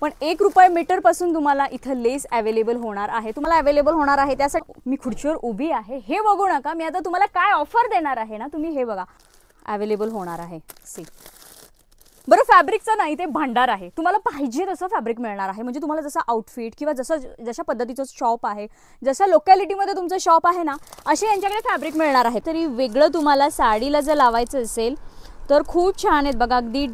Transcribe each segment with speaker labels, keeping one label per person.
Speaker 1: पण 1 रुपये मीटर पासून तुम्हाला इथं लेस अवेलेबल होणार आहे। तुम्हाला अवेलेबल होणार आहे त्यासाठी मी खुर्चीवर उभी आहे, हे बघू नका। मी आता तुम्हाला काय ऑफर देणार आहे ना, तुम्ही हे बघा, अवेलेबल होणार आहे। सी बरं, फॅब्रिकचा नाही ते भांडार आहे, तुम्हाला पाहिजे तसं फॅब्रिक मिळणार आहे। म्हणजे तुम्हाला जसं आउटफिट किंवा जशा पद्धतीचं शॉप आहे, जसं लोकॅलिटीमध्ये तुमचं शॉप आहे ना, असे यांच्याकडे फॅब्रिक मिळणार आहे। तरी वेगळं तुम्हाला साडीला जर लावायचं असेल तर खूप छान आहेत बघा, अगदी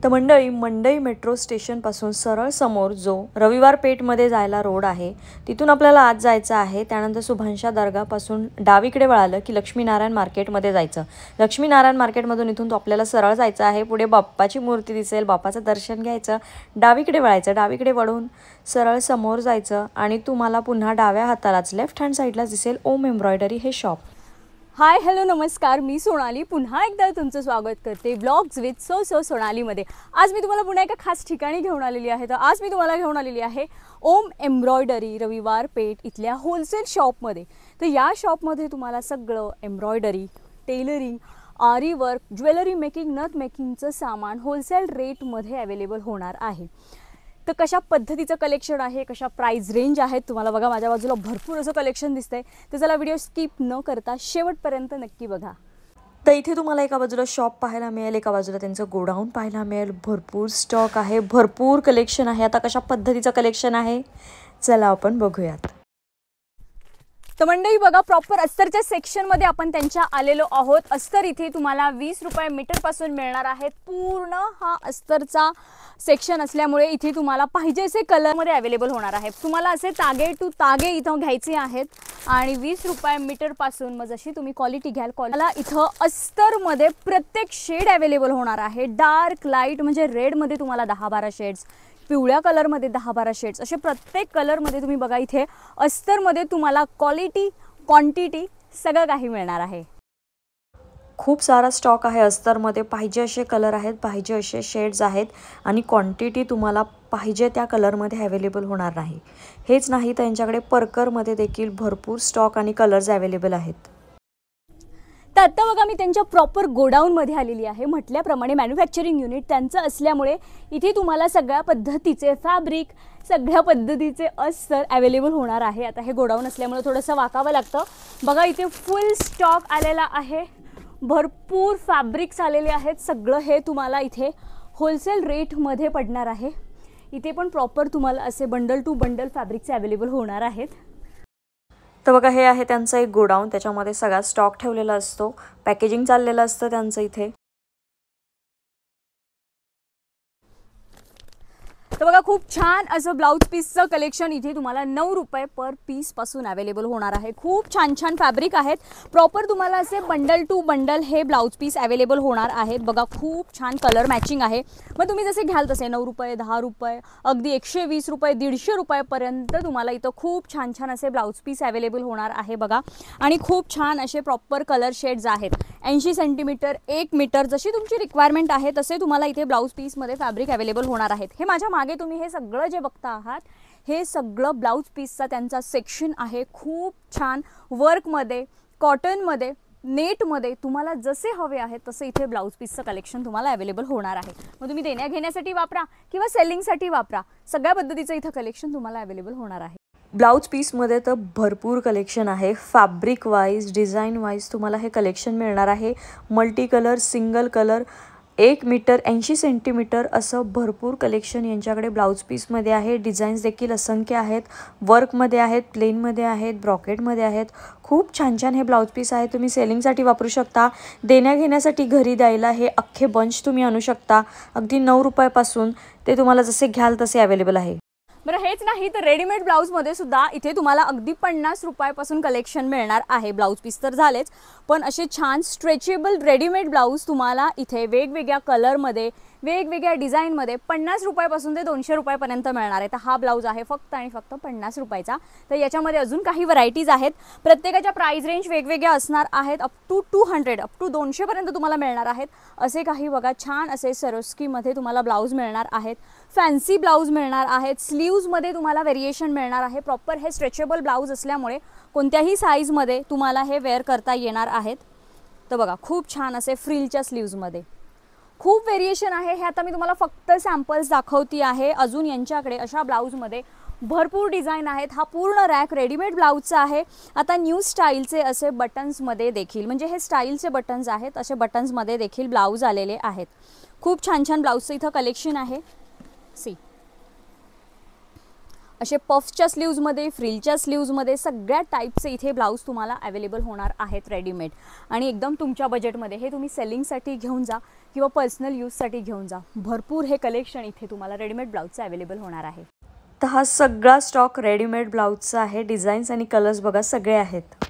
Speaker 2: तर मंडई मेट्रो स्टेशनपासून सरळ समोर जो रविवार पेठमध्ये जायला रोड आहे, तिथून आपल्याला आत जायचं आहे। त्यानंतर सुभाषा दर्गापासून डावीकडे वळालं की लक्ष्मीनारायण मार्केटमध्ये जायचं। लक्ष्मीनारायण मार्केटमधून इथून तो आपल्याला सरळ जायचं आहे। पुढे बाप्पाची मूर्ती दिसेल, बाप्पाचं दर्शन घ्यायचं, डावीकडे वळायचं, डावीकडे वळून सरळ समोर जायचं आणि तुम्हाला पुन्हा डाव्या हातालाच लेफ्ट हँड साईडला दिसेल ओम एम्ब्रॉयडरी हे शॉप।
Speaker 1: हाय हॅलो नमस्कार, मी सोनाली पुन्हा एकदा तुमचं स्वागत करते ब्लॉग्स विथ सो सोनालीमध्ये। आज मी तुम्हाला पुन्हा एका खास ठिकाणी घेऊन आलेली आहे। तर आज मी तुम्हाला घेऊन आलेली आहे ओम एम्ब्रॉयडरी रविवार पेठ इथल्या होलसेल शॉपमध्ये। तर या शॉपमध्ये तुम्हाला सगळं एम्ब्रॉयडरी, टेलरिंग, आरी वर्क, ज्वेलरी मेकिंग, नथ मेकिंगचं सामान होलसेल रेटमध्ये अवेलेबल होणार आहे। तर कशा पद्धतीचं कलेक्शन आहे, कशा प्राइस रेंज आहेत, तुम्हाला बघा माझ्या बाजूला भरपूर असं कलेक्शन दिसतंय। तर चला व्हिडिओ स्किप न करता शेवटपर्यंत नक्की बघा।
Speaker 2: तर इथे तुम्हाला एका बाजूला शॉप पाहायला मिळेल, एका बाजूला त्यांचं गोडाऊन पाहायला मिळेल। भरपूर स्टॉक आहे, भरपूर कलेक्शन आहे। आता कशा पद्धतीचं कलेक्शन आहे चला आपण बघूयात।
Speaker 1: तर मंडळी बघा, प्रॉपर अस्तरच्या सेक्शनमध्ये आपण त्यांच्या आलेलो आहोत। अस्तर इथे तुम्हाला 20 रुपये मीटर पासून मिळणार आहेत। पूर्ण हा अस्तरचा सेक्शन असल्यामुळे इथे तुम्हाला पाहिजे असे कलरमध्ये अवेलेबल होणार आहे। तुम्हाला असे तागे टू तागे इथं घ्यायचे आहेत आणि 20 रुपये मीटर पासून मग जशी तुम्ही क्वालिटी घ्याल, मला इथं अस्तरमध्ये प्रत्येक शेड अवेलेबल होणार आहे। डार्क, लाईट म्हणजे रेडमध्ये तुम्हाला 10-12 शेड्स, पिवळ्या कलरमध्ये 10-12 शेड्स, असे प्रत्येक कलरमध्ये तुम्ही बघा इथे अस्तरमध्ये तुम्हाला क्वालिटी, क्वांटिटी सगळं काही मिळणार आहे।
Speaker 2: खूप सारा स्टॉक आहे अस्तरमध्ये, पाहिजे असे कलर आहेत, पाहिजे असे शेड्स आहेत आणि क्वांटिटी तुम्हाला पाहिजे त्या कलरमध्ये अवेलेबल होणार नाही। हेच नाही तर यांच्याकडे पर्करमध्ये देखील भरपूर स्टॉक आणि कलर्स अवेलेबल आहेत।
Speaker 1: तर आता बघा मी त्यांच्या प्रॉपर गोडाऊनमध्ये आलेली आहे। म्हटल्याप्रमाणे मॅन्युफॅक्चरिंग युनिट त्यांचं असल्यामुळे इथे तुम्हाला सगळ्या पद्धतीचे फॅब्रिक, सगळ्या पद्धतीचे अस्तर अवेलेबल होणार आहे। आता हे गोडाऊन असल्यामुळे थोडंसं वाकावं लागतं। बघा इथे फुल स्टॉक आलेला आहे, भरपूर फॅब्रिक्स आलेले आहेत। सगळं हे तुम्हाला इथे होलसेल रेटमध्ये पडणार आहे। इथे पण प्रॉपर तुम्हाला असे बंडल टू बंडल फॅब्रिकचे अवेलेबल होणार आहेत।
Speaker 2: तर बघा हे आहे त्यांचं एक गोडाऊन, त्याच्यामध्ये सगळा स्टॉक ठेवलेला असतो, पॅकेजिंग चाललेलं असतं त्यांचं इथे।
Speaker 1: तर बघा खूप छान असं ब्लाउज पीसचं कलेक्शन इथे तुम्हाला 9 रुपये पर पीस पासून अवेलेबल होणार आहे। खूप छान छान फॅब्रिक आहेत, प्रॉपर तुम्हाला असे बंडल टू बंडल हे ब्लाउज पीस अवेलेबल होणार आहेत। बघा खूप छान कलर मॅचिंग आहे। मग तुम्ही जसे घ्याल तसे 9 रुपये, 10 रुपये, अगदी 120 रुपये, 150 रुपयापर्यंत तुम्हाला इथं खूप छान छान असे ब्लाउज पीस अवेलेबल होणार आहे बघा। आणि खूप छान असे प्रॉपर कलर शेड्स आहेत। 80 सेंटीमीटर, 1 मीटर, जशी तुमची रिक्वायरमेंट आहे तसे तुम्हाला इथे ब्लाउज पीसमध्ये फॅब्रिक अवेलेबल होणार आहेत। हे माझ्या मागे तुम्ही हे सगळं जे बघता आहात हे सगळं ब्लाउज पीसचा त्यांचा सेक्शन आहे। खूप छान वर्कमध्ये, कॉटनमध्ये, नेटमध्ये तुम्हाला जसे हवे आहेत तसे इथे ब्लाउज पीसचं कलेक्शन तुम्हाला अवेलेबल होणार आहे। मग तुम्ही देण्या घेण्यासाठी वापरा किंवा सेलिंगसाठी वापरा, सगळ्या पद्धतीचं इथं कलेक्शन तुम्हाला अवेलेबल होणार आहे।
Speaker 2: ब्लाउज पीसमध्ये तर भरपूर कलेक्शन आहे, फॅब्रिक वाईज, डिझाईन वाईज तुम्हाला हे कलेक्शन मिळणार आहे। Multi colour, single colour, 1 metre, 80 centimetre असं भरपूर कलेक्शन यांच्याकडे ब्लाउज पीसमध्ये आहे। डिझाईन्स देखील असंख्य आहेत, वर्कमध्ये आहेत, प्लेनमध्ये आहेत, ब्रॉकेटमध्ये आहेत। खूप छान छान हे ब्लाउज पीस आहे, तुम्ही सेलिंगसाठी वापरू शकता, देण्या घेण्यासाठी घरी द्यायला हे अख्खे बंच तुम्ही आणू शकता। अगदी 9 रुपयापासून ते तुम्हाला जसे घ्याल तसे अवेलेबल आहे।
Speaker 1: बरं हेच नाही तर रेडीमेड ब्लाउजमध्ये सुद्धा इथे तुम्हाला अगदी 50 रुपयापासून कलेक्शन मिळणार आहे। ब्लाउज पीस तर झालेच, पण असे छान स्ट्रेचेबल रेडीमेड ब्लाउज तुम्हाला इथे वेगवेगळ्या कलरमध्ये, वेगवेगळ्या डिझाईनमध्ये 50 रुपयापासून ते 200 रुपयापर्यंत मिळणार आहे। तर हा ब्लाउज आहे फक्त आणि फक्त 50 रुपयाचा। तर याच्यामध्ये अजून काही व्हरायटीज आहेत, प्रत्येकाच्या प्राइस रेंज वेगवेगळ्या असणार आहेत। अप टू 200, अप टू 200 पर्यंत तुम्हाला मिळणार आहेत। असे काही बघा छान असे सरोस्कीमध्ये तुम्हाला ब्लाउज मिळणार आहेत, फॅन्सी ब्लाउज मिळणार आहेत, स्लीव्समध्ये तुम्हाला व्हेरिएशन मिळणार आहे। प्रॉपर हे स्ट्रेचेबल ब्लाउज असल्यामुळे कोणत्याही साईजमध्ये तुम्हाला हे वेअर करता येणार आहेत। तर बघा खूप छान असे फ्रिलच्या स्लीव्समध्ये खूप व्हेरिएशन आहे. हे आता मी तुम्हाला फक्त सॅम्पल्स दाखवती आहे. अजून यांच्याकडे अशा ब्लाऊजमध्ये भरपूर डिझाईन आहेत. हा पूर्ण रॅक रेडीमेड ब्लाऊजचा आहे. आता न्यू स्टाईलचे असे बटन्समध्ये देखील, म्हणजे हे स्टाईलचे बटन्स आहेत, असे बटन्समध्ये देखील ब्लाऊज आलेले आहेत. खूप छान छान ब्लाऊजचं इथं कलेक्शन आहे. सी असे पफ्सच्या स्लीव्जमध्ये, फ्रिलच्या स्लीव्जमध्ये सगळ्या टाईपचे इथे ब्लाऊज तुम्हाला अवेलेबल होणार आहेत रेडीमेड, आणि एकदम तुमच्या बजेटमध्ये. हे तुम्ही सेलिंगसाठी घेऊन जा किंवा पर्सनल यूजसाठी घेऊन जा. भरपूर हे कलेक्शन इथे तुम्हाला रेडीमेड ब्लाऊजचं अवेलेबल होणार आहे.
Speaker 2: तर हा सगळा स्टॉक रेडीमेड ब्लाऊजचा आहे. डिझाईन्स आणि कलर्स बघा सगळे आहेत.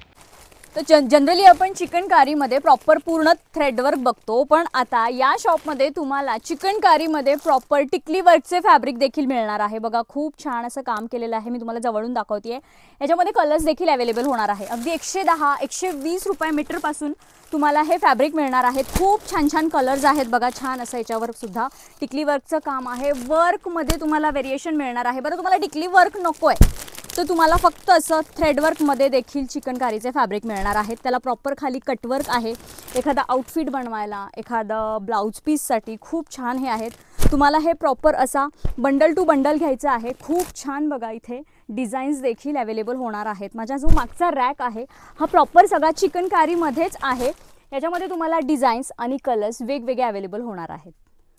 Speaker 1: तर जनरली आपण चिकनकारीमध्ये प्रॉपर पूर्ण थ्रेडवर्क बघतो, पण आता या शॉपमध्ये तुम्हाला चिकनकारीमध्ये प्रॉपर टिकली वर्कचे फॅब्रिक देखील मिळणार आहे. बघा खूप छान असं काम केलेलं आहे. मी तुम्हाला जवळून दाखवते आहे. याच्यामध्ये कलर्स देखील अवेलेबल होणार आहे. अगदी 110-120 रुपये मीटरपासून तुम्हाला हे फॅब्रिक मिळणार आहेत. खूप छान छान कलर्स आहेत. बघा छान असं याच्यावर सुद्धा टिकली वर्कचं काम आहे. वर्कमध्ये तुम्हाला व्हेरिएशन मिळणार आहे. बरं तुम्हाला टिकली वर्क नको आहे तर तुम्हाला फक्त असं थ्रेडवर्कमध्ये देखील चिकनकारीचे फॅब्रिक मिळणार आहेत. त्याला प्रॉपर खाली कटवर्क आहे. एखादा आउटफिट बनवायला, एखादा ब्लाऊज पीससाठी खूप छान हे आहेत. तुम्हाला हे प्रॉपर असा बंडल टू बंडल घ्यायचं आहे. खूप छान बघा इथे डिझाईन्स देखील अवेलेबल होणार आहेत. माझा जो मागचा रॅक आहे हा प्रॉपर सगळा चिकनकारीमध्येच आहे. याच्यामध्ये तुम्हाला डिझाईन्स आणि कलर्स वेगवेगळे अवेलेबल होणार आहेत.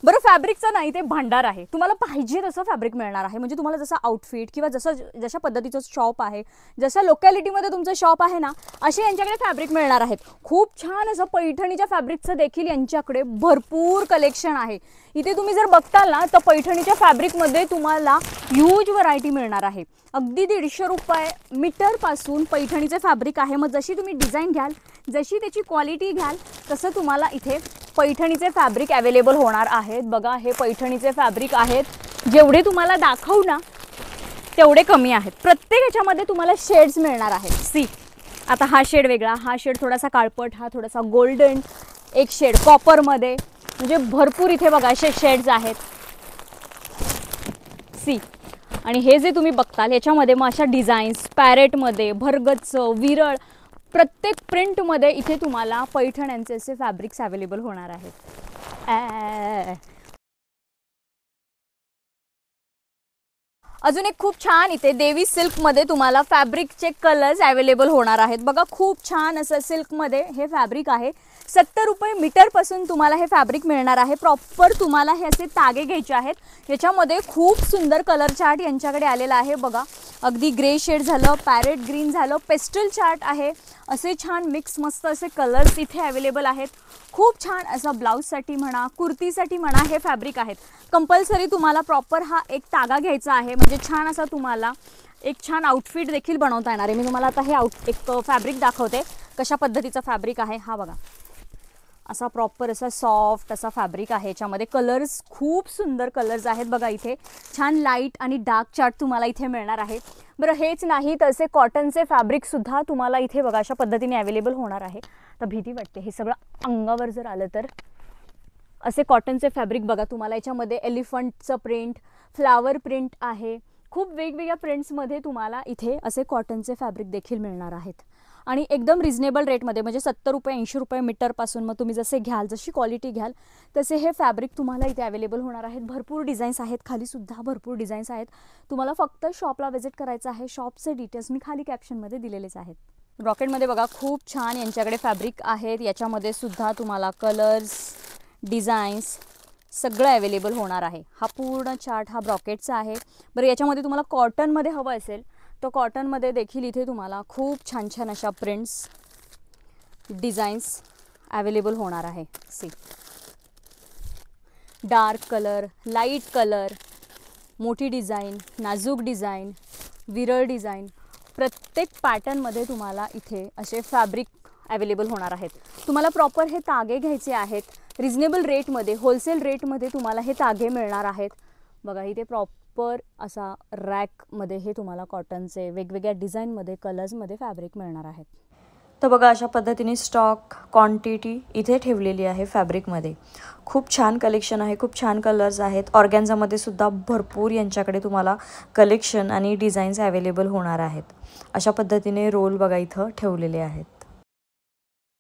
Speaker 1: बरं फॅब्रिकचं नाही, ते भांडार आहे. तुम्हाला पाहिजे तसं फॅब्रिक मिळणार आहे. म्हणजे तुम्हाला जसं आउटफिट किंवा जशा पद्धतीचं शॉप आहे, जशा लोकॅलिटीमध्ये तुमचं शॉप आहे ना, असे यांच्याकडे फॅब्रिक मिळणार आहेत. खूप छान असं पैठणीच्या फॅब्रिकचं देखील यांच्याकडे भरपूर कलेक्शन आहे. इथे तुम्ही जर बघताल ना तर पैठणीच्या फॅब्रिकमध्ये तुम्हाला ह्यूज व्हरायटी मिळणार आहे. अगदी 150 रुपये मीटरपासून पैठणीचे फॅब्रिक आहे. मग जशी तुम्ही डिझाईन घ्याल, जशी त्याची क्वालिटी घ्याल, तसं तुम्हाला इथे पैठणीचे फॅब्रिक अवेलेबल होणार आहेत. बघा हे पैठणीचे फॅब्रिक आहेत. जेवढे तुम्हाला दाखवू ना तेवढे कमी आहेत. प्रत्येक ह्याच्यामध्ये तुम्हाला शेड्स मिळणार आहेत. सी आता हा शेड वेगळा, हा शेड थोडासा काळपट, हा थोडासा गोल्डन, एक शेड कॉपरमध्ये, म्हणजे भरपूर इथे बघा असे शेड्स आहेत. सी आणि हे जे तुम्ही बघताल याच्यामध्ये मग अशा डिझाईन्स पॅरेटमध्ये, भरगच्च, विरळ, प्रत्येक प्रिंटमध्ये इथे तुम्हाला पैठण्यांचे असे फॅब्रिक्स अवेलेबल होणार आहेत. अजून एक खूप छान इथे देवी सिल्कमध्ये तुम्हाला फॅब्रिकचे कलर्स अवेलेबल होणार आहेत. बघा खूप छान असं सिल्कमध्ये हे फॅब्रिक आहे. 70 रुपये मीटरपासून तुम्हाला हे फॅब्रिक मिळणार आहे. प्रॉपर तुम्हाला हे असे तागे घ्यायचे आहेत. याच्यामध्ये खूप सुंदर कलर चार्ट यांच्याकडे आलेला आहे. बघा अगदी ग्रे शेड झालं, पॅरेट ग्रीन झालं, पेस्टल चार्ट आहे. असे छान मिक्स मस्त असे कलर्स इथे अवेलेबल आहेत. खूप छान असं ब्लाऊजसाठी म्हणा, कुर्तीसाठी म्हणा हे फॅब्रिक आहेत. कंपल्सरी तुम्हाला प्रॉपर हा एक तागा घ्यायचा आहे. म्हणजे छान असा तुम्हाला एक छान आउटफिट देखील बनवता येणार आहे. मी तुम्हाला आता हे एक फॅब्रिक दाखवते कशा पद्धतीचा फॅब्रिक आहे. हा बघा असा प्रॉपर असा सॉफ्ट असा फॅब्रिक आहे. याच्यामध्ये कलर्स खूप सुंदर कलर्स आहेत. बघा इथे छान लाईट आणि डार्क चार्ट तुम्हाला इथे मिळणार आहे. बरं हेच नाही तर असे कॉटनचे फॅब्रिकसुद्धा तुम्हाला इथे बघा अशा पद्धतीने अवेलेबल होणार आहे. तर भीती वाटते हे सगळं अंगावर जर आलं तर. असे कॉटनचे फॅब्रिक बघा तुम्हाला याच्यामध्ये एलिफंटचं प्रिंट, फ्लावर प्रिंट आहे. खूप वेगवेगळ्या प्रिंट्समध्ये तुम्हाला इथे असे कॉटनचे फॅब्रिक देखील मिळणार आहेत. आणि एकदम रिजनेबल रेटमध्ये, म्हणजे 70 रुपये 80 रुपये मीटरपासून. मग तुम्ही जसे घ्याल, जशी क्वालिटी घ्याल तसे हे फॅब्रिक तुम्हाला इथे अवेलेबल होणार आहेत. भरपूर डिझाईन्स आहेत. खालीसुद्धा भरपूर डिझाईन्स आहेत. तुम्हाला फक्त शॉपला व्हिजिट करायचं आहे. शॉपचे डिटेल्स मी खाली कॅप्शनमध्ये दिलेलेच आहेत. रॉकेटमध्ये बघा खूप छान यांच्याकडे फॅब्रिक आहेत. याच्यामध्ये सुद्धा तुम्हाला कलर्स, डिझाईन्स सगळं अवेलेबल होणार आहे. हा पूर्ण चार्ट हा ब्रॉकेटचा आहे. बरं याच्यामध्ये तुम्हाला कॉटनमध्ये हवं असेल तर कॉटनमध्ये देखील इथे तुम्हाला खूप छान छान अशा प्रिंट्स, डिझाईन्स अवेलेबल होणार आहे. सी डार्क कलर, लाईट कलर, मोठी डिझाईन, नाजूक डिझाईन, विरळ डिझाईन, प्रत्येक पॅटर्नमध्ये तुम्हाला इथे असे फॅब्रिक अवेलेबल होणार आहेत. तुम्हाला प्रॉपर हे तागे घ्यायचे आहेत. रिजनेबल रेटमध्ये, होलसेल रेटमध्ये तुम्हाला हे तागे मिळणार आहेत. बघा इथे प्रॉपर असा रॅकमध्ये हे तुम्हाला कॉटनचे वेगवेगळ्या डिझाईनमध्ये, कलर्समध्ये फॅब्रिक मिळणार आहेत.
Speaker 2: तर बघा अशा पद्धतीने स्टॉक क्वांटिटी इथे ठेवलेली आहे फॅब्रिकमध्ये. खूप छान कलेक्शन आहे. खूप छान कलर्स आहेत. ऑर्गॅन्झामध्ये सुद्धा भरपूर यांच्याकडे तुम्हाला कलेक्शन आणि डिझाईन्स अवेलेबल होणार आहेत. अशा पद्धतीने रोल बघा इथं ठेवलेले आहेत.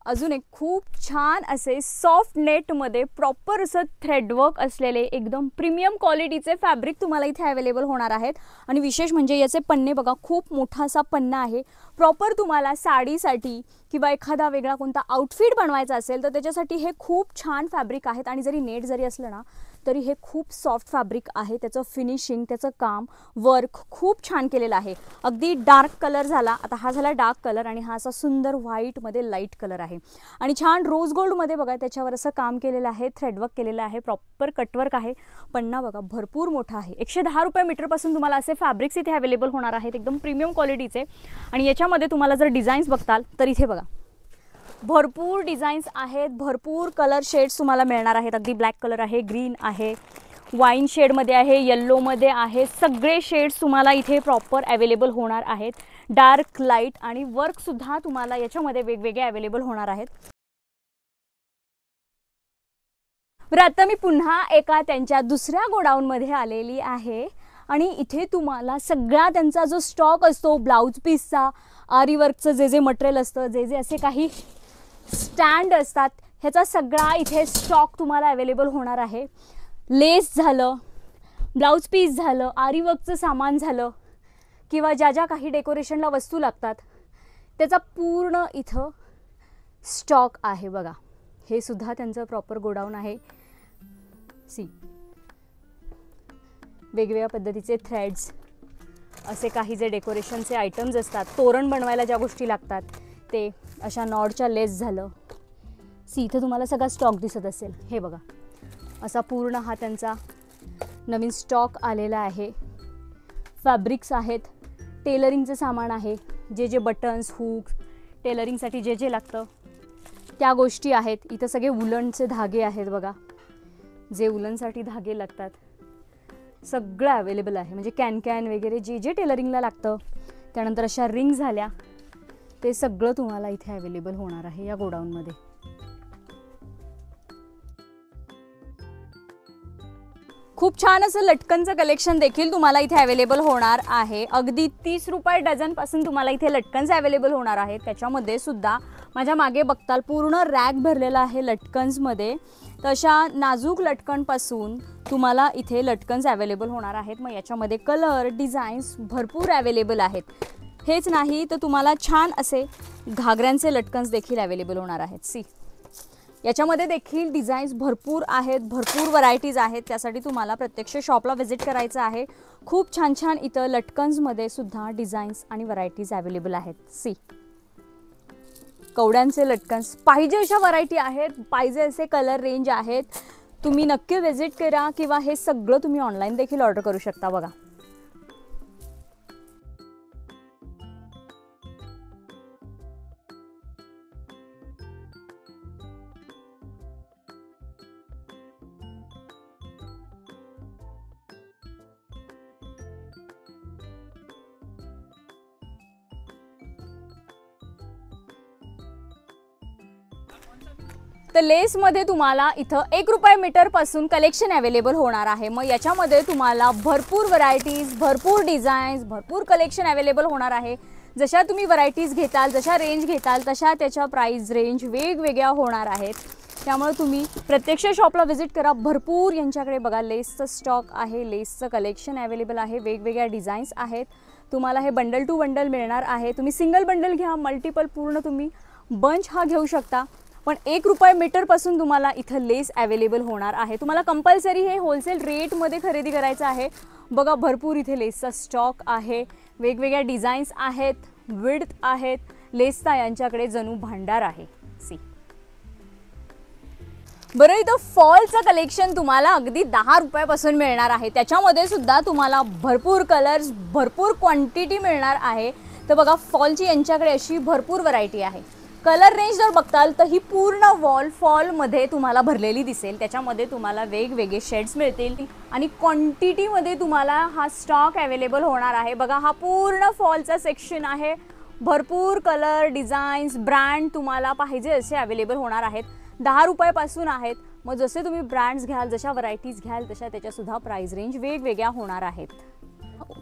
Speaker 1: अजून एक खूप छान असे सॉफ्ट नेटमध्ये प्रॉपर असं थ्रेडवर्क असलेले एकदम प्रीमियम क्वालिटीचे फॅब्रिक तुम्हाला इथे अवेलेबल होणार आहेत. आणि विशेष म्हणजे याचे पन्ने बघा, खूप मोठा असा पन्ना आहे. प्रॉपर तुम्हाला साडीसाठी किंवा एखादा वेगळा कोणता आउटफिट बनवायचा असेल तर त्याच्यासाठी हे खूप छान फॅब्रिक आहेत. आणि जरी नेट जरी असलं ना तरी हे खूप सॉफ्ट फॅब्रिक आहे. त्याचं फिनिशिंग, त्याचं काम, वर्क खूप छान केलेलं आहे. अगदी डार्क कलर झाला, आता हा झाला डार्क कलर आणि हा असा सुंदर व्हाईटमध्ये लाईट कलर आहे. आणि छान रोज गोल्डमध्ये बघा त्याच्यावर असं काम केलेलं आहे, थ्रेडवर्क केलेलं आहे, प्रॉपर कटवर्क आहे. पन्ना बघा भरपूर मोठा आहे. 110 रुपये मीटरपासून तुम्हाला असे फॅब्रिक्स इथे अवेलेबल होणार आहेत, एकदम प्रीमियम क्वालिटीचे. आणि याच्यामध्ये तुम्हाला जर डिझाईन्स बघताल तर इथे बघा भरपूर डिझाईन्स आहेत, भरपूर कलर शेड्स तुम्हाला मिळणार आहेत. अगदी ब्लॅक कलर आहे, ग्रीन आहे, वाईन शेडमध्ये आहे, येल्लोमध्ये आहे. सगळे शेड्स तुम्हाला इथे प्रॉपर अवेलेबल होणार आहेत. डार्क, लाईट आणि वर्कसुद्धा तुम्हाला याच्यामध्ये वेगवेगळे अवेलेबल होणार आहेत. बरं, आता मी पुन्हा एका त्यांच्या दुसऱ्या गोडाऊनमध्ये आलेली आहे. आणि इथे तुम्हाला सगळा त्यांचा जो स्टॉक असतो ब्लाऊज पीसचा, आरी वर्कचं जे जे मटेरियल असतं, जे जे असे काही स्टँड असतात, ह्याचा सगळा इथे स्टॉक तुम्हाला अवेलेबल होणार आहे. लेस झालं, ब्लाऊज पीस झालं, आरी वर्कचं सामान झालं किंवा ज्या ज्या काही डेकोरेशनला वस्तू लागतात त्याचा पूर्ण इथं स्टॉक आहे. बघा, हे सुद्धा त्यांचं प्रॉपर गोडाऊन आहे. सी, वेगवेगळ्या पद्धतीचे थ्रेड्स, असे काही जे डेकोरेशनचे आयटम्स असतात, तोरण बनवायला ज्या गोष्टी लागतात ते, अशा नॉडच्या लेस झालं. सी, इथं तुम्हाला सगळा स्टॉक दिसत असेल. हे बघा, असा पूर्ण हा त्यांचा नवीन स्टॉक आलेला आहे. फॅब्रिक्स आहेत, टेलरिंगचं सामान आहे, जे जे बटन्स, हुक, टेलरिंगसाठी जे जे लागतं त्या गोष्टी आहेत. इथं सगळे वुलनचे धागे आहेत बघा, जे वुलनसाठी धागे लागतात सगळं अवेलेबल आहे. म्हणजे कॅन वगैरे जे जे टेलरिंगला लागतं. त्यानंतर अशा रिंग झाल्या, ते सगळं तुम्हाला इथे अवेलेबल होणार आहे या गोडाऊनमध्ये. खूप छान असं लटकनचं कलेक्शन देखील तुम्हाला इथे अवेलेबल होणार आहे. अगदी 30 रुपये डझनपासून तुम्हाला इथे लटकन्स अवेलेबल होणार आहेत. त्याच्यामध्ये सुद्धा माझ्या मागे बघताल पूर्ण रॅक भरलेला आहे लटकन्समध्ये. तशा नाजूक लटकनपासून तुम्हाला इथे लटकन्स अवेलेबल होणार आहेत. मग याच्यामध्ये कलर, डिझाईन्स भरपूर अवेलेबल आहेत. हेच नाही तर तुम्हाला छान असे घागऱ्यांचे लटकन्स देखील अवेलेबल होणार आहेत. सी, याच्यामध्ये देखील डिझाईन्स भरपूर आहेत, भरपूर व्हरायटीज आहेत. त्यासाठी तुम्हाला प्रत्यक्ष शॉपला व्हिजिट करायचं आहे. खूप छान छान इथं लटकन्समध्ये सुद्धा डिझाईन्स आणि व्हरायटीज अवेलेबल आहेत. सी, कवड्यांचे लटकन्स पाहिजे अशा व्हरायटी आहेत, पाहिजे असे कलर रेंज आहेत. तुम्ही नक्की व्हिजिट करा किंवा हे सगळं तुम्ही ऑनलाईन देखील ऑर्डर करू शकता. बघा, तर लेसमध्ये तुम्हाला इथं 1 रुपये मीटरपासून कलेक्शन अवेलेबल होणार आहे. मग याच्यामध्ये तुम्हाला भरपूर व्हरायटीज, भरपूर डिझाईन्स, भरपूर कलेक्शन अवेलेबल होणार आहे. जशा तुम्ही व्हरायटीज घेताल, जशा रेंज घेताल तशा त्याच्या प्राईस रेंज वेगवेगळ्या होणार आहेत. त्यामुळे तुम्ही प्रत्यक्ष शॉपला व्हिजिट करा. भरपूर यांच्याकडे बघा लेसचं स्टॉक आहे, लेसचं कलेक्शन अवेलेबल आहे, वेगवेगळ्या डिझाईन्स आहेत. तुम्हाला हे बंडल टू बंडल मिळणार आहे. तुम्ही सिंगल बंडल घ्या, मल्टिपल पूर्ण तुम्ही बंच हा घेऊ शकता. पण 1 रुपये मीटरपासून तुम्हाला इथं लेस अवेलेबल होणार आहे. तुम्हाला कंपल्सरी हे होलसेल रेटमध्ये खरेदी करायचं आहे. बघा, भरपूर इथे लेसचा स्टॉक आहे, वेगवेगळ्या डिझाईन्स आहेत, विड्थ आहेत. लेसचा यांच्याकडे जणू भांडार आहे. सी, बरं, इथं फॉलचं कलेक्शन तुम्हाला अगदी 10 रुपयापासून मिळणार आहे. त्याच्यामध्ये सुद्धा तुम्हाला भरपूर कलर्स, भरपूर क्वांटिटी मिळणार आहे. तर बघा, फॉलची यांच्याकडे अशी भरपूर व्हरायटी आहे. कलर रेंज जर बघताल तर ही पूर्ण वॉल फॉलमध्ये तुम्हाला भरलेली दिसेल. त्याच्यामध्ये तुम्हाला वेगवेगळे शेड्स मिळतील आणि क्वांटिटीमध्ये तुम्हाला हा स्टॉक अवेलेबल होणार आहे. बघा, हा पूर्ण फॉलचा सेक्शन आहे. भरपूर कलर, डिझाईन्स, ब्रँड तुम्हाला पाहिजे असे अवेलेबल होणार आहेत. 10 रुपयापासून आहेत. मग जसे तुम्ही ब्रँड्स घ्याल, जशा व्हरायटीज घ्याल तशा त्याच्यासुद्धा प्राईस रेंज वेगवेगळ्या होणार आहेत.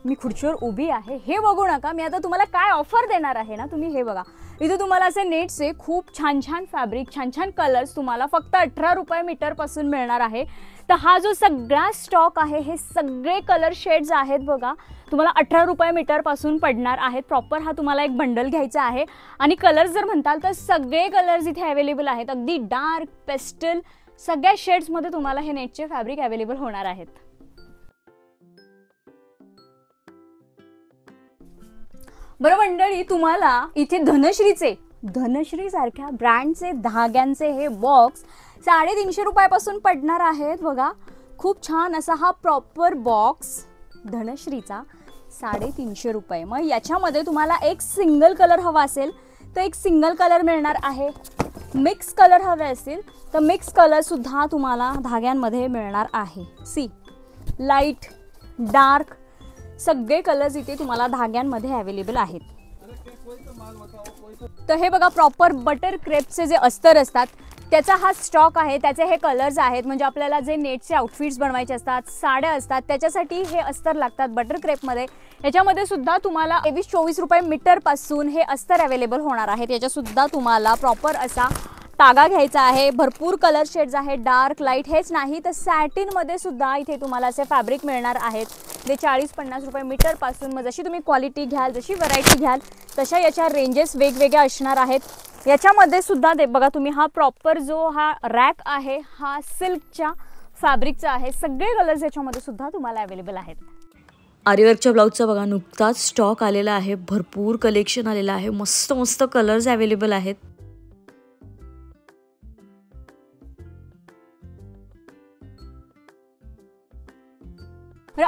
Speaker 1: मी खुर्चीवर उभी आहे हे बघू नका, मी आता तुम्हाला काय ऑफर देणार आहे ना, तुम्ही हे बघा. इथे तुम्हाला असे नेटचे खूप छान छान फॅब्रिक, छान छान कलर्स तुम्हाला फक्त 18 रुपये मीटरपासून मिळणार आहे. तर हा जो सगळा स्टॉक आहे, हे सगळे कलर शेड्स आहेत बघा, तुम्हाला 18 रुपये मीटरपासून पडणार आहेत. प्रॉपर हा तुम्हाला एक बंडल घ्यायचा आहे. आणि कलर्स जर म्हणताल तर सगळे कलर्स इथे अवेलेबल आहेत. अगदी डार्क, पेस्टल, सगळ्या शेड्समध्ये तुम्हाला हे नेटचे फॅब्रिक अवेलेबल होणार आहेत. बरं मंडळी, तुम्हाला इथे धनश्री सारख्या ब्रँडचे धाग्यांचे हे बॉक्स 350 रुपयापासून पडणार आहेत बघा. खूप छान असा हा प्रॉपर बॉक्स धनश्रीचा 350 रुपये. मग याच्यामध्ये तुम्हाला एक सिंगल कलर हवा असेल तर एक सिंगल कलर मिळणार आहे. मिक्स कलर हवे असतील तर मिक्स कलर सुद्धा तुम्हाला धाग्यांमध्ये मिळणार आहे. सी, लाईट, डार्क, सगळे कलर्स इथे तुम्हाला धाग्यांमध्ये अवेलेबल आहेत. तर हे बघा, प्रॉपर बटर क्रेपचे जे अस्तर असतात त्याचा हा स्टॉक आहे. त्याचे हे कलर्स आहेत. म्हणजे आपल्याला जे नेटचे आउटफिट्स बनवायचे असतात, साड्या असतात, त्याच्यासाठी हे अस्तर लागतात बटर क्रेपमध्ये. याच्यामध्ये सुद्धा तुम्हाला 23-24 रुपये मीटरपासून हे अस्तर अवेलेबल होणार आहेत. याच्यासुद्धा तुम्हाला प्रॉपर असा तागा घ्यायचा आहे. भरपूर कलर शेड्स आहेत, डार्क, लाईट. हेच नाही तर सॅटिनमध्ये सुद्धा इथे तुम्हाला असे फॅब्रिक मिळणार आहेत. ते 40-50 रुपये मीटरपासून. मग जशी तुम्ही क्वालिटी घ्याल, जशी व्हरायटी घ्याल, तशा याच्या रेंजेस वेगवेगळ्या असणार आहेत. याच्यामध्ये सुद्धा ते बघा तुम्ही, हा प्रॉपर जो हा रॅक आहे हा सिल्कच्या फॅब्रिकचा आहे. सगळे कलर्स याच्यामध्ये सुद्धा तुम्हाला अवेलेबल आहेत.
Speaker 2: आरीवर्कच्या ब्लाऊजचा बघा नुकताच स्टॉक आलेला आहे. भरपूर कलेक्शन आलेलं आहे. मस्त मस्त कलर्स अवेलेबल आहेत.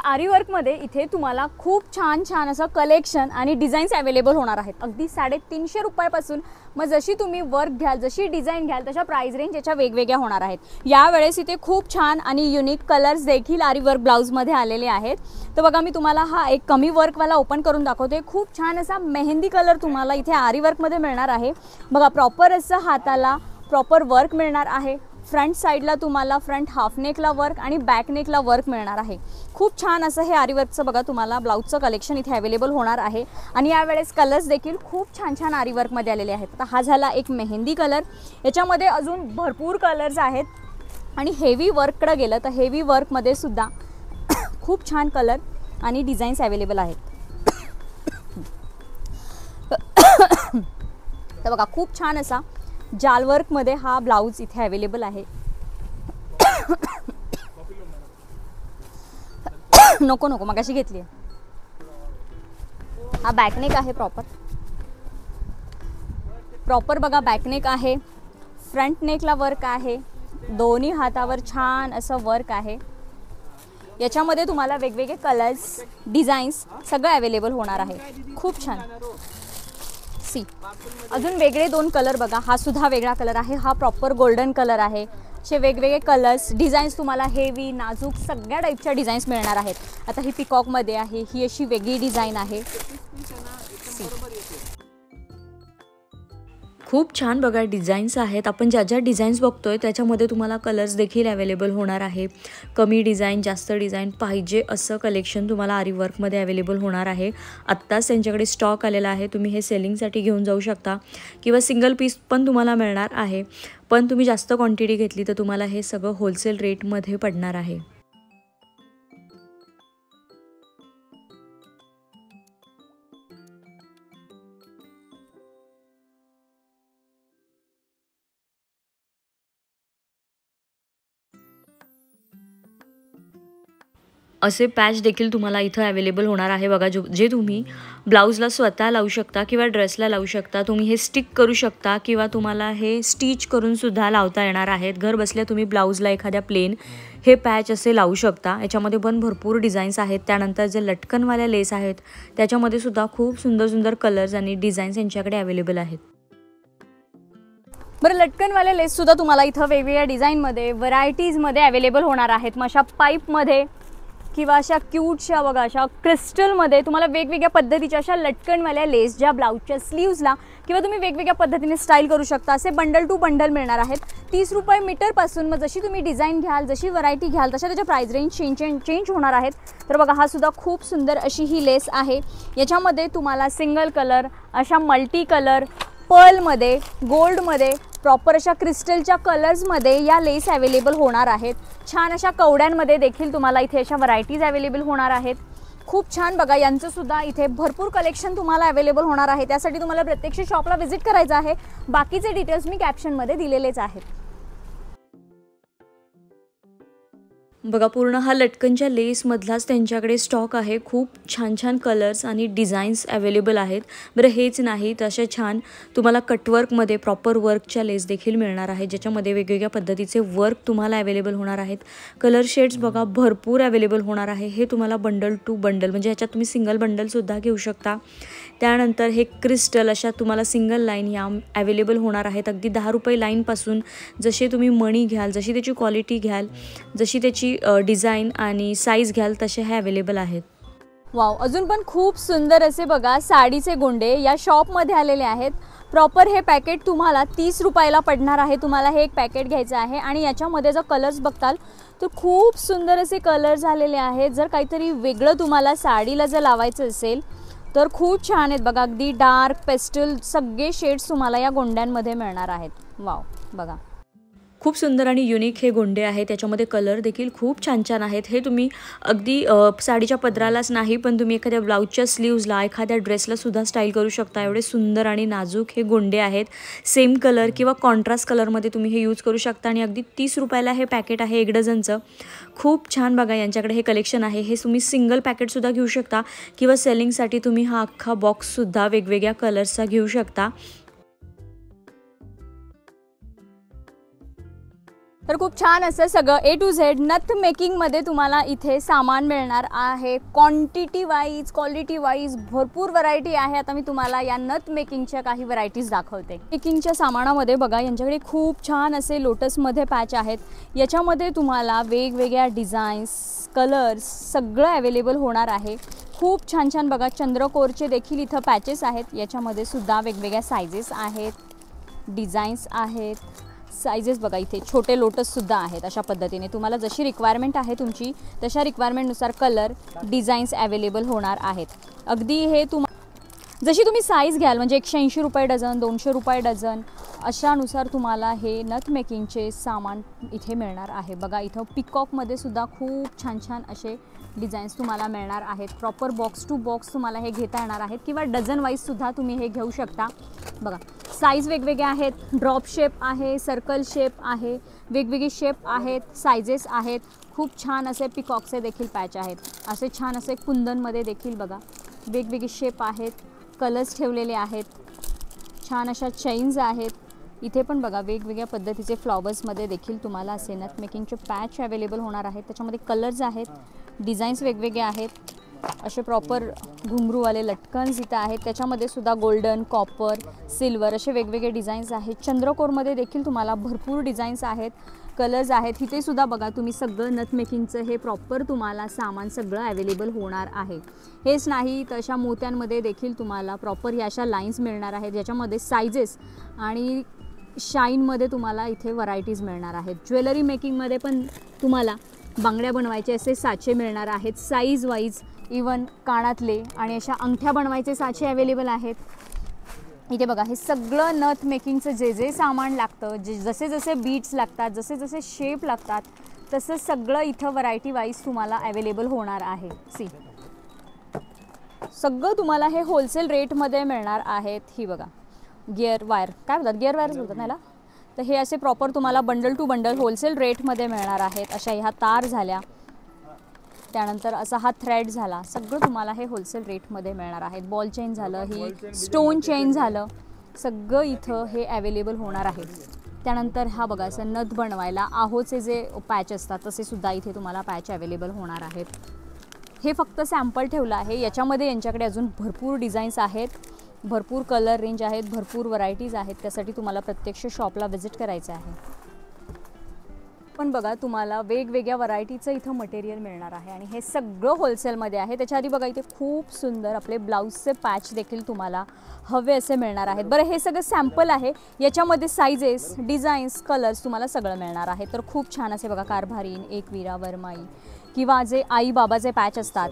Speaker 1: आरी वर्कमध्ये इथे तुम्हाला खूप छान छान असं कलेक्शन आणि डिझाईन्स अवेलेबल होणार आहेत. अगदी 350 रुपयापासून. मग जशी तुम्ही वर्क घ्याल, जशी डिझाईन घ्याल, तशा प्राइस रेंज याच्या वेगवेगळ्या होणार आहेत. यावेळेस इथे खूप छान आणि युनिक कलर्स देखील आरी वर्क ब्लाऊजमध्ये आलेले आहेत. तर बघा, मी तुम्हाला हा एक कमी वर्कवाला ओपन करून दाखवते. खूप छान असा मेहंदी कलर तुम्हाला इथे आरी वर्कमध्ये मिळणार आहे. बघा, प्रॉपर असं हाताला प्रॉपर वर्क मिळणार आहे. फ्रंट साईडला तुम्हाला फ्रंट हाफ नेकला वर्क आणि बॅक नेकला वर्क मिळणार आहे. खूप छान असं हे आरी वर्कचं बघा तुम्हाला ब्लाऊजचं कलेक्शन इथे अवेलेबल होणार आहे. आणि यावेळेस कलर्स देखील खूप छान छान आरी वर्कमध्ये आलेले आहेत. आता हा झाला एक मेहंदी कलर. याच्यामध्ये अजून भरपूर कलर्स आहेत. आणि हेवी वर्ककडे गेलं तर हेवी वर्कमध्ये सुद्धा खूप छान कलर आणि डिझाईन्स अवेलेबल आहेत. तर बघा, खूप छान असा जाल वर्कमध्ये हा ब्लाऊज इथे अवेलेबल आहे. नको मगाशी घेतली आहे. हा बॅकनेक आहे प्रॉपर बघा, बॅकनेक आहे. फ्रंट नेकला वर्क आहे. दोन्ही हातावर छान असं वर्क आहे. याच्यामध्ये तुम्हाला वेगवेगळे कलर्स, डिझाईन्स सगळं अवेलेबल होणार आहे. खूप छान. सी, अजून वेगळे 2 कलर बघा. हा सुद्धा वेगळा कलर आहे. हा प्रॉपर गोल्डन कलर आहे. असे वेगवेगळे कलर्स, डिझाईन्स तुम्हाला हेवी, नाजूक सगळ्या टाईपच्या डिझाईन्स मिळणार आहेत. आता ही पिकॉकमध्ये आहे. ही अशी वेगळी डिझाईन आहे.
Speaker 2: खूप छान बघा डिझाईन्स आहेत. आपण ज्या ज्या डिझाईन्स बघतोय त्याच्यामध्ये तुम्हाला कलर्स देखील अवेलेबल होणार आहे. कमी डिझाईन, जास्त डिझाईन पाहिजे असं कलेक्शन तुम्हाला आरी वर्कमध्ये अवेलेबल होणार आहे. आत्ताच त्यांच्याकडे स्टॉक आलेला आहे. तुम्ही हे सेलिंगसाठी घेऊन जाऊ शकता किंवा सिंगल पीस पण तुम्हाला मिळणार आहे. पण तुम्ही जास्त क्वांटिटी घेतली तर तुम्हाला हे सगळं होलसेल रेटमध्ये पडणार आहे. असे पॅच देखील तुम्हाला इथं अवेलेबल होणार आहे बघा, जे तुम्ही ब्लाऊजला स्वतः लावू शकता किंवा ड्रेसला लावू शकता. तुम्ही हे स्टिक करू शकता किंवा तुम्हाला हे स्टिच करून सुद्धा लावता येणार आहेत. घर बसल्या तुम्ही ब्लाऊजला एखाद्या प्लेन हे पॅच असे लावू शकता. याच्यामध्ये पण भरपूर डिझाईन्स आहेत. त्यानंतर जे लटकनवाल्या लेस आहेत त्याच्यामध्ये सुद्धा खूप सुंदर सुंदर कलर्स आणि डिझाईन्स यांच्याकडे अवेलेबल आहेत.
Speaker 1: बरं, लटकनवाले लेस सुद्धा तुम्हाला इथं वेगवेगळ्या डिझाईनमध्ये, व्हरायटीजमध्ये अवेलेबल होणार आहेत. मग अशा पाईपमध्ये किंवा अशा क्यूटच्या बघा अशा क्रिस्टलमध्ये तुम्हाला वेगवेगळ्या पद्धतीच्या अशा लटकनवाल्या लेस ज्या ब्लाऊजच्या स्लीव्जला किंवा तुम्ही वेगवेगळ्या पद्धतीने स्टाईल करू शकता असे बंडल टू बंडल मिळणार आहेत 30 रुपये मीटरपासून। मग जशी तुम्ही डिझाईन घ्याल जशी व्हरायटी घ्याल तशा त्याच्या प्राइस रेंज चेंज होणार आहेत। तर बघा हा सुद्धा खूप सुंदर अशी ही लेस आहे। याच्यामध्ये तुम्हाला सिंगल कलर अशा मल्टी कलर पर्लमध्ये गोल्डमध्ये प्रॉपर अशा क्रिस्टलच्या कलर्समध्ये या लेस अवेलेबल होणार आहेत। छान अशा कवड्यांमध्ये देखील तुम्हाला इथे अशा व्हरायटीज अवेलेबल होणार आहेत। खूप छान बघा यांचं सुद्धा इथे भरपूर कलेक्शन तुम्हाला अवेलेबल होणार आहे। त्यासाठी तुम्हाला प्रत्यक्ष शॉपला व्हिजिट करायचं आहे। बाकीचे डिटेल्स मी कॅप्शनमध्ये दिलेलेच आहेत।
Speaker 2: बघा पूर्ण हा लटकनच्या लेसमधलाच त्यांच्याकडे स्टॉक आहे। खूप छान छान कलर्स आणि डिझाईन्स अवेलेबल आहेत। बरं हेच नाही तर अशा छान तुम्हाला कटवर्कमध्ये प्रॉपर वर्कच्या लेस देखील मिळणार आहे ज्याच्यामध्ये वेगवेगळ्या पद्धतीचे वर्क तुम्हाला अवेलेबल होणार आहेत। कलर शेड्स बघा भरपूर अवेलेबल होणार आहे। हे तुम्हाला बंडल टू बंडल म्हणजे ह्याच्यात तुम्ही सिंगल बंडलसुद्धा घेऊ शकता। त्यानंतर हे क्रिस्टल अशा तुम्हाला सिंगल लाईन या अवेलेबल होणार आहेत। अगदी 10 रुपये लाईनपासून जसे तुम्ही मणी घ्याल जशी त्याची क्वालिटी घ्याल जशी त्याची डिझाईन आणि साईज घ्याल तसे हे अवेलेबल आहेत।
Speaker 1: वाव अजून पण खूप सुंदर असे बघा साडीचे गोंडे या शॉपमध्ये आलेले आहेत। प्रॉपर हे पॅकेट तुम्हाला 30 रुपयाला पडणार आहे। तुम्हाला हे एक पॅकेट घ्यायचं आहे आणि याच्यामध्ये जर कलर्स बघताल तर खूप सुंदर असे कलर्स आलेले आहेत। जर काहीतरी वेगळं तुम्हाला साडीला जर लावायचं असेल तर खूप छान आहेत बघा। अगदी डार्क पेस्टल सगळे शेड्स तुम्हाला या गोंड्यांमध्ये मिळणार आहेत। वाव बघा
Speaker 2: खूप सुंदर आणि युनिक हे गोंडे आहेत। त्याच्यामध्ये कलर देखील खूप छान छान आहेत। हे तुम्ही अगदी साडीच्या पदरालाच नाही पण तुम्ही एखाद्या ब्लाऊजच्या स्लीव्जला एखाद्या ड्रेसला सुद्धा स्टाईल करू शकता। एवढे सुंदर आणि नाजूक हे गोंडे आहेत। सेम कलर किंवा कॉन्ट्रास्ट कलरमध्ये तुम्ही हे यूज करू शकता आणि अगदी 30 रुपयाला हे पॅकेट आहे 1 डझनचं। खूप छान बघा यांच्याकडे हे कलेक्शन आहे। हे तुम्ही सिंगल पॅकेटसुद्धा घेऊ शकता किंवा सेलिंगसाठी तुम्ही हा अख्खा बॉक्ससुद्धा वेगवेगळ्या कलर्सचा घेऊ शकता।
Speaker 1: तर खूप छान असं सगळं A to Z नथ मेकिंगमध्ये तुम्हाला इथे सामान मिळणार आहे। क्वांटिटी वाईज क्वालिटी वाईज भरपूर व्हरायटी आहे। आता मी तुम्हाला या नथ मेकिंगच्या काही व्हरायटीज दाखवते। मेकिंगच्या सामानामध्ये बघा यांच्याकडे खूप छान असे लोटसमध्ये पॅच आहेत। याच्यामध्ये तुम्हाला वेगवेगळ्या डिझाईन्स कलर्स सगळं अवेलेबल होणार आहे। खूप छान छान बघा चंद्रकोरचे देखील इथं पॅचेस आहेत। याच्यामध्ये सुद्धा वेगवेगळ्या सायझेस आहेत डिझाईन्स आहेत। साइजेस बघा इथे छोटे लोटससुद्धा आहेत। अशा पद्धतीने तुम्हाला जशी रिक्वायरमेंट आहे तुमची तशा रिक्वायरमेंटनुसार कलर डिझाईन्स अवेलेबल होणार आहेत। अगदी हे जशी तुम्ही साईज घ्याल म्हणजे 180 रुपये डझन 200 रुपये डझन अशानुसार तुम्हाला हे नथ मेकिंगचे सामान इथे मिळणार आहे। बघा इथं पिकॉकमध्ये सुद्धा खूप छान छान असे डिझाईन्स तुम्हाला मिळणार आहेत। प्रॉपर बॉक्स टू बॉक्स तुम्हाला हे घेता येणार आहेत किंवा डझन वाईजसुद्धा तुम्ही हे घेऊ शकता। बघा साईज वेगवेगळे आहेत। ड्रॉप शेप आहे सर्कल शेप आहे वेगवेगळे शेप आहेत सायझेस आहेत। खूप छान असे पिकॉकचे देखील पॅच आहेत। असे छान असे कुंदनमध्ये देखील बघा वेगवेगळे शेप आहेत कलर्स ठेवलेले आहेत। छान अशा चेन्स आहेत। इथे पण बघा वेगवेगळ्या पद्धतीचे फ्लॉवर्समध्ये देखील तुम्हाला असे नथ मेकिंगचे पॅच अवेलेबल होणार आहेत। त्याच्यामध्ये कलर्स आहेत डिझाईन्स वेगवेगळे आहेत। असे प्रॉपर घुंगरूवाले लटकन्स इथं आहेत। त्याच्यामध्ये सुद्धा गोल्डन कॉपर सिल्वर असे वेगवेगळे डिझाईन्स आहेत। चंद्रकोरमध्ये देखील तुम्हाला भरपूर डिझाईन्स आहेत कलर्स आहेत। इथे सुद्धा बघा तुम्ही सगळं नथ मेकिंगचं हे प्रॉपर तुम्हाला सामान सगळं अवेलेबल होणार आहे। हेच नाही तर अशा मोत्यांमध्ये देखील तुम्हाला प्रॉपर ह्या अशा लाईन्स मिळणार आहेत ज्याच्यामध्ये सायझेस आणि शाईनमध्ये तुम्हाला इथे व्हरायटीज मिळणार आहेत। ज्वेलरी मेकिंगमध्ये पण तुम्हाला बांगड्या बनवायचे असे साचे मिळणार आहेत साईज वाईज इवन कानातले आणि अशा अंगठ्या बनवायचे साचे अवेलेबल आहेत। इथे बघा हे सगळं नथ मेकिंगचं जे जे सामान लागतं जसे जसे बीट्स लागतात जसे जसे शेप लागतात तसं सगळं इथं व्हरायटी वाईज तुम्हाला अवेलेबल होणार आहे। सी सगळं तुम्हाला हे होलसेल रेटमध्ये मिळणार आहेत। ही बघा गिअर वायर काय बोलतात गिअर वायर्स बोलतात ना तर हे असे प्रॉपर तुम्हाला बंडल टू बंडल होलसेल रेटमध्ये मिळणार आहेत। अशा ह्या तार झाल्या त्यानंतर असा हा थ्रेड झाला सगळं तुम्हाला हे होलसेल रेटमध्ये मिळणार आहेत। बॉल चेन झालं ही स्टोन चेन झालं सगळं इथं हे अवेलेबल होणार आहे। त्यानंतर हा बघा असं नथ बनवायला आहोचे जे पॅच असतात तसे सुद्धा इथे तुम्हाला पॅच अवेलेबल होणार आहेत। हे फक्त सॅम्पल ठेवलं आहे। याच्यामध्ये यांच्याकडे अजून भरपूर डिझाईन्स आहेत भरपूर कलर रेंज आहेत भरपूर व्हरायटीज आहेत। त्यासाठी तुम्हाला प्रत्यक्ष शॉपला व्हिजिट करायचं आहे। पण बघा तुम्हाला वेगवेगळ्या व्हरायटीचं इथं मटेरियल मिळणार आहे आणि हे सगळं होलसेलमध्ये आहे. त्याच्या आधी बघा इथे खूप सुंदर आपले ब्लाऊजचे पॅच देखील तुम्हाला हवे असे मिळणार आहेत. बरं, हे सगळं सॅम्पल आहे, याच्यामध्ये साईजेस, डिझाईन्स, कलर्स तुम्हाला सगळं मिळणार आहे. तर खूप छान असे बघा कारभारीन, एकविरा, वरमाई किंवा जे आई बाबाचे पॅच असतात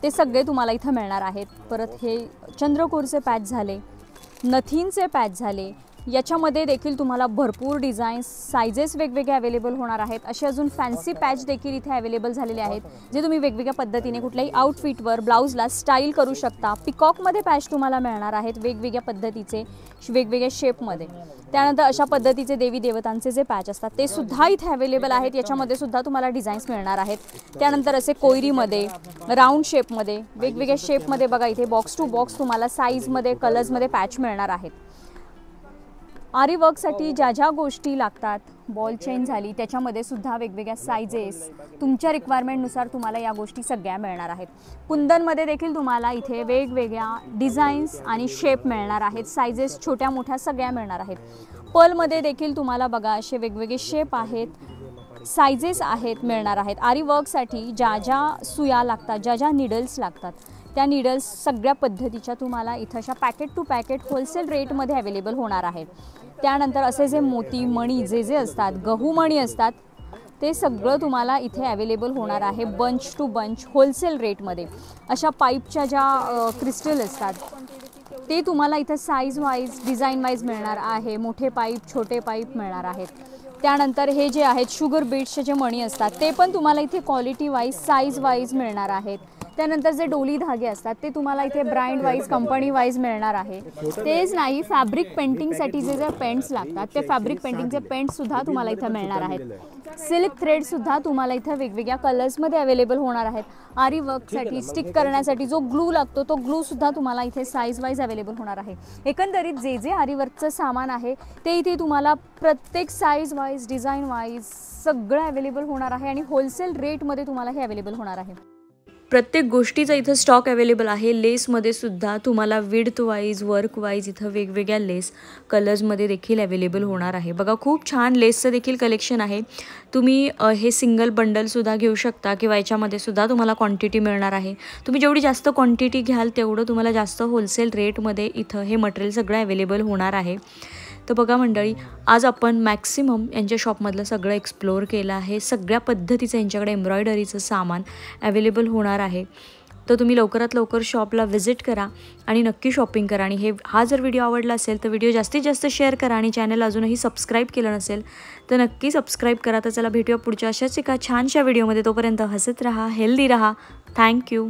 Speaker 1: ते सगळे तुम्हाला इथं मिळणार आहेत. परत हे चंद्रकोरचे पॅच झाले, नथींचे पॅच झाले, याच्यामध्ये देखील तुम्हाला भरपूर डिझाईन्स, सायझेस वेगवेगळे अवेलेबल होणार आहेत. असे अजून फॅन्सी पॅच देखील इथे अवेलेबल झालेले आहेत, जे तुम्ही वेगवेगळ्या पद्धतीने कुठल्याही आउटफिटवर, ब्लाऊजला स्टाईल करू शकता. पिकॉकमध्ये पॅच तुम्हाला मिळणार आहेत वेगवेगळ्या पद्धतीचे, वेगवेगळ्या शेपमध्ये. त्यानंतर अशा पद्धतीचे देवी देवतांचे जे पॅच असतात ते सुद्धा इथे अवेलेबल आहेत, याच्यामध्ये सुद्धा तुम्हाला डिझाईन्स मिळणार आहेत. त्यानंतर असे कोयरीमध्ये, राऊंड शेपमध्ये, वेगवेगळ्या शेपमध्ये बघा इथे बॉक्स टू बॉक्स तुम्हाला साईजमध्ये, कलर्समध्ये पॅच मिळणार आहेत. आरी वर्कसाठी ज्या ज्या गोष्टी लागतात, बॉल चेन झाली, त्याच्यामध्ये सुद्धा वेगवेगळ्या सायझेस तुमच्या रिक्वायरमेंटनुसार तुम्हाला या गोष्टी सगळ्या मिळणार आहेत. कुंदनमध्ये देखील तुम्हाला इथे वेगवेगळ्या डिझाईन्स आणि शेप मिळणार आहेत, सायझेस छोट्या मोठ्या सगळ्या मिळणार आहेत. पर्लमध्ये देखील तुम्हाला बघा असे वेगवेगळे शेप आहेत, सायझेस आहेत, मिळणार आहेत. आरी वर्कसाठी ज्या ज्या सुया लागतात, ज्या ज्या निडल्स लागतात, त्या निडल्स सगळ्या पद्धतीच्या तुम्हाला इथं अशा पॅकेट टू पॅकेट होलसेल रेटमध्ये अवेलेबल होणार आहेत. त्यानंतर असे जे मोती, मणी जे असतात, गहू मणी असतात, ते सगळं तुम्हाला इथे अवेलेबल होणार आहे बंच टू बंच होलसेल रेटमध्ये. अशा पाईपच्या ज्या क्रिस्टल असतात ते तुम्हाला इथं साईज वाईज, डिझाईन वाईज मिळणार आहे. मोठे पाईप, छोटे पाईप मिळणार आहेत. त्यानंतर हे जे आहेत शुगर बीट्सचे जे मणी असतात ते पण तुम्हाला इथे क्वालिटी वाईज, साईज वाईज मिळणार आहेत. त्यानंतर जे डोली धागे असतात ते तुम्हाला इथे ब्रँड वाईज, कंपनी वाईज मिळणार आहे. तेच नाही, फॅब्रिक पेंटिंगसाठी जे पेंट्स लागतात ते फॅब्रिक पेंटिंगचे पेंट्ससुद्धा तुम्हाला इथं मिळणार आहेत. सिल्क थ्रेडसुद्धा तुम्हाला इथं वेगवेगळ्या कलर्समध्ये अवेलेबल होणार आहेत. आरी वर्कसाठी स्टिक करण्यासाठी जो ग्लू लागतो तो ग्लूसुद्धा तुम्हाला इथे साईज वाईज अवेलेबल होणार आहे. एकंदरीत जे आरी वर्कचं सामान आहे ते इथे तुम्हाला प्रत्येक साईज वाईज, डिझाईन वाईज सगळं अवेलेबल होणार आहे आणि होलसेल रेटमध्ये तुम्हाला हे अवेलेबल होणार आहे.
Speaker 2: प्रत्येक गोष्टीचा इथं स्टॉक अवेलेबल आहे. लेसमध्ये सुद्धा तुम्हाला विड्थ वाईज, वर्क वाईज इथं वेगवेगळ्या लेस कलर्समध्ये देखील अवेलेबल होणार आहे. बघा खूप छान लेसचं देखील कलेक्शन आहे. तुम्ही हे सिंगल बंडलसुद्धा घेऊ शकता किंवा याच्यामध्ये सुद्धा तुम्हाला क्वांटिटी मिळणार आहे. तुम्ही जेवढी जास्त क्वांटिटी घ्याल तेवढं तुम्हाला जास्त होलसेल रेटमध्ये इथं हे मटेरियल सगळं अवेलेबल होणार आहे. तर बघा मंडळी, आज आपण मॅक्सिमम यांच्या शॉपमधलं सगळं एक्सप्लोअर केलं आहे. सगळ्या पद्धतीचं यांच्याकडे एम्ब्रॉयडरीचं सामान अवेलेबल होणार आहे. तर तुम्ही लवकरात लवकर शॉपला व्हिजिट करा आणि नक्की शॉपिंग करा. आणि हा जर व्हिडिओ आवडला असेल तर व्हिडिओ जास्तीत जास्त शेअर करा आणि चॅनल अजूनही सबस्क्राईब केलं नसेल तर नक्की सबस्क्राईब करा. तर चला भेटूया पुढच्या अशाच एका छानशा व्हिडिओमध्ये. तोपर्यंत हसत राहा, हेल्दी राहा. थँक्यू.